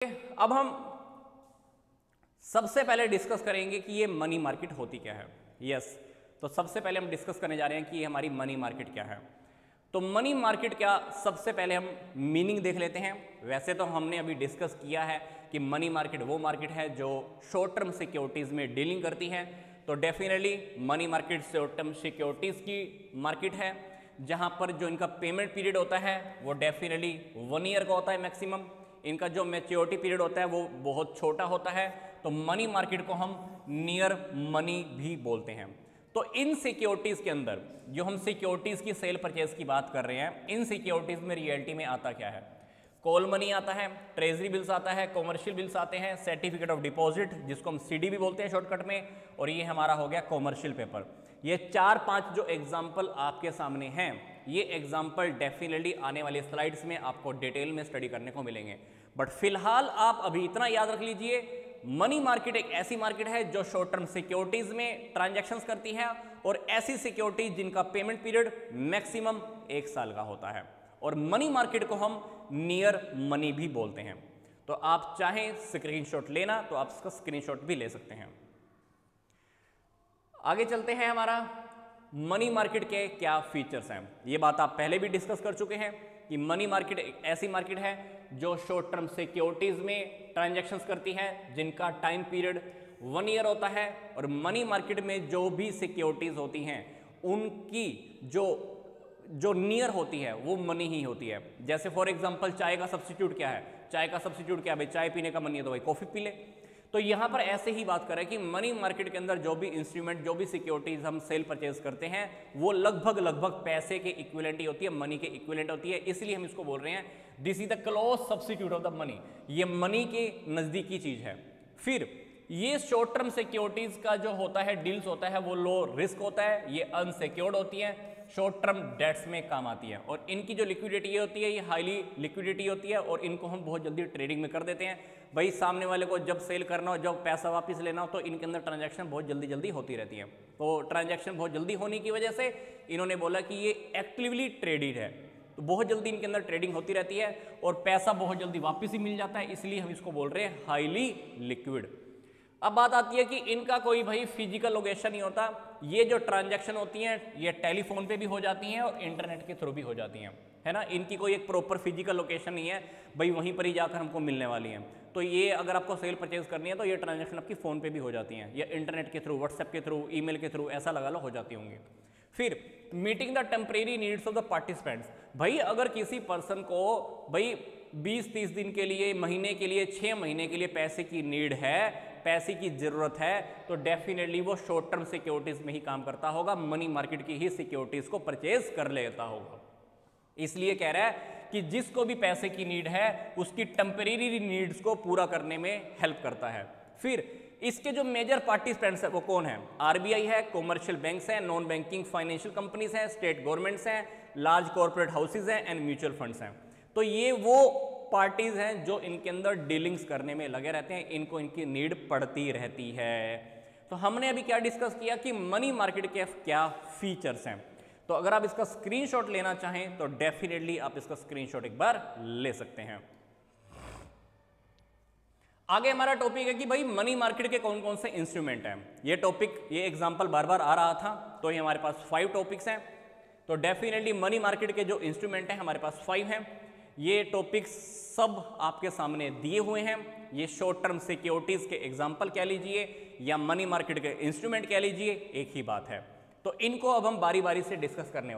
अब हम सबसे पहले डिस्कस करेंगे कि ये मनी मार्केट होती क्या है। यस, तो सबसे पहले हम डिस्कस करने जा रहे हैं कि ये हमारी मनी मार्केट क्या है। तो मनी मार्केट क्या, सबसे पहले हम मीनिंग देख लेते हैं। वैसे तो हमने अभी डिस्कस किया है कि मनी मार्केट वो मार्केट है जो शॉर्ट टर्म सिक्योरिटीज़ में डीलिंग करती है। तो definitely money market short term securities की मार्केट है, जहाँ पर जो इनका पेमेंट पीरियड होता है वो डेफिनेटली 1 ईयर का होता है मैक्सिमम। इनका जो मैच्योरिटी पीरियड होता है वो बहुत छोटा होता है। तो मनी मार्केट को हम नियर मनी भी बोलते हैं। तो इन सिक्योरिटीज़ के अंदर जो हम सिक्योरिटीज़ की सेल परचेज की बात कर रहे हैं, इन सिक्योरिटीज़ में रियलिटी में आता क्या है? कॉल मनी आता है, ट्रेजरी बिल्स आता है, कॉमर्शियल बिल्स आते हैं, सर्टिफिकेट ऑफ डिपॉजिट जिसको हम सीडी भी बोलते हैं शॉर्टकट में, और ये हमारा हो गया कॉमर्शियल पेपर। ये 4-5 जो एग्जाम्पल आपके सामने हैं, ये एग्जाम्पल डेफिनेटली आने वाली स्लाइड्स में आपको डिटेल में स्टडी करने को मिलेंगे। बट फिलहाल आप अभी इतना याद रख लीजिए, मनी मार्केट एक ऐसी मार्केट है जो शॉर्ट टर्म सिक्योरिटीज में ट्रांजैक्शंस करती है, और ऐसी सिक्योरिटीज जिनका पेमेंट पीरियड मैक्सिमम 1 साल का होता है। और मनी मार्केट को हम नियर मनी भी बोलते हैं। तो आप चाहें स्क्रीनशॉट लेना तो आप इसका स्क्रीनशॉट भी ले सकते हैं। आगे चलते हैं। हमारा मनी मार्केट के क्या फीचर्स हैं, ये बात आप पहले भी डिस्कस कर चुके हैं कि मनी मार्केट एक ऐसी मार्केट है जो शॉर्ट टर्म सिक्योरिटीज में ट्रांजैक्शंस करती है जिनका टाइम पीरियड 1 ईयर होता है। और मनी मार्केट में जो भी सिक्योरिटीज होती हैं उनकी जो नियर होती है वो मनी ही होती है। जैसे फॉर एग्जांपल चाय का सब्स्टिट्यूट क्या है? चाय का सब्स्टिट्यूट क्या है भाई? चाय पीने का मन नहीं है तो भाई कॉफी पी ले। तो यहाँ पर ऐसे ही बात करें कि मनी मार्केट के अंदर जो भी इंस्ट्रूमेंट, जो भी सिक्योरिटीज हम सेल परचेज करते हैं वो लगभग पैसे के इक्विवेलेंट ही होती है, मनी के इक्विवेलेंट होती है। इसलिए हम इसको बोल रहे हैं this is the close substitute of the money. ये मनी के नजदीकी चीज है। फिर ये शॉर्ट टर्म सिक्योरिटीज का जो होता है डील्स होता है वो लो रिस्क होता है, ये अनसिक्योर्ड होती है, शॉर्ट टर्म डेट्स में काम आती है, और इनकी जो लिक्विडिटी होती है ये हाईली लिक्विडिटी होती है, और इनको हम बहुत जल्दी ट्रेडिंग में कर देते हैं। भाई सामने वाले को जब सेल करना हो, जब पैसा वापस लेना हो, तो इनके अंदर ट्रांजैक्शन बहुत जल्दी होती रहती है। तो ट्रांजैक्शन बहुत जल्दी होने की वजह से इन्होंने बोला कि ये एक्टिवली ट्रेडेड है, तो बहुत जल्दी इनके अंदर ट्रेडिंग होती रहती है और पैसा बहुत जल्दी वापस ही मिल जाता है, इसलिए हम इसको बोल रहे हैं हाईली लिक्विड। अब बात आती है कि इनका कोई भाई फिजिकल लोकेशन नहीं होता। ये जो ट्रांजैक्शन होती हैं ये टेलीफोन पे भी हो जाती हैं और इंटरनेट के थ्रू भी हो जाती हैं, है ना। इनकी कोई एक प्रॉपर फिजिकल लोकेशन नहीं है, भाई वहीं पर ही जाकर हमको मिलने वाली हैं। तो ये अगर आपको सेल परचेज करनी है तो ये ट्रांजैक्शन आपकी फ़ोन पे भी हो जाती हैं, या इंटरनेट के थ्रू, व्हाट्सएप के थ्रू, ईमेल के थ्रू, ऐसा लगा लो हो जाती होंगी। फिर meeting the temporary needs of the participants. भाई अगर किसी पर्सन को भाई 20-30 दिन के लिए, महीने के लिए, 6 महीने के लिए पैसे की नीड है, पैसे की जरूरत है, तो डेफिनेटली वो शॉर्ट टर्म सिक्योरिटीज में ही काम करता होगा, मनी मार्केट की ही सिक्योरिटीज को परचेज कर लेता होगा। इसलिए कह रहा है कि जिसको भी पैसे की नीड है उसकी टेम्परेरी नीड्स को पूरा करने में हेल्प करता है। फिर इसके जो मेजर पार्टिसिपेंट्स है वो कौन है? आरबीआई है, कॉमर्शियल बैंक्स हैं, नॉन बैंकिंग फाइनेंशियल कंपनीज हैं, स्टेट गवर्नमेंट्स हैं, लार्ज कॉर्पोरेट हाउसेज हैं एंड म्यूचुअल फंड्स हैं। तो ये वो पार्टीज हैं जो इनके अंदर डीलिंग्स करने में लगे रहते हैं, इनको इनकी नीड पड़ती रहती है। तो हमने अभी क्या डिस्कस किया कि मनी मार्केट के क्या फीचर्स हैं। तो अगर आप इसका स्क्रीनशॉट लेना चाहें तो डेफिनेटली आप इसका स्क्रीनशॉट एक बार ले सकते हैं। आगे हमारा टॉपिक है कि भाई मनी मार्केट के कौन कौन से इंस्ट्रूमेंट हैं। ये टॉपिक, ये एग्जांपल बार बार आ रहा था, तो ये हमारे पास 5 टॉपिक्स हैं। तो डेफिनेटली मनी मार्केट के जो इंस्ट्रूमेंट हैं हमारे पास 5 हैं। ये टॉपिक्स सब आपके सामने दिए हुए हैं। ये शॉर्ट टर्म सिक्योरिटीज के एग्जांपल कह लीजिए या मनी मार्केट के इंस्ट्रूमेंट कह लीजिए, एक ही बात है। तो इनको अब हम बारी बारी से डिस्कस करने वाले हैं।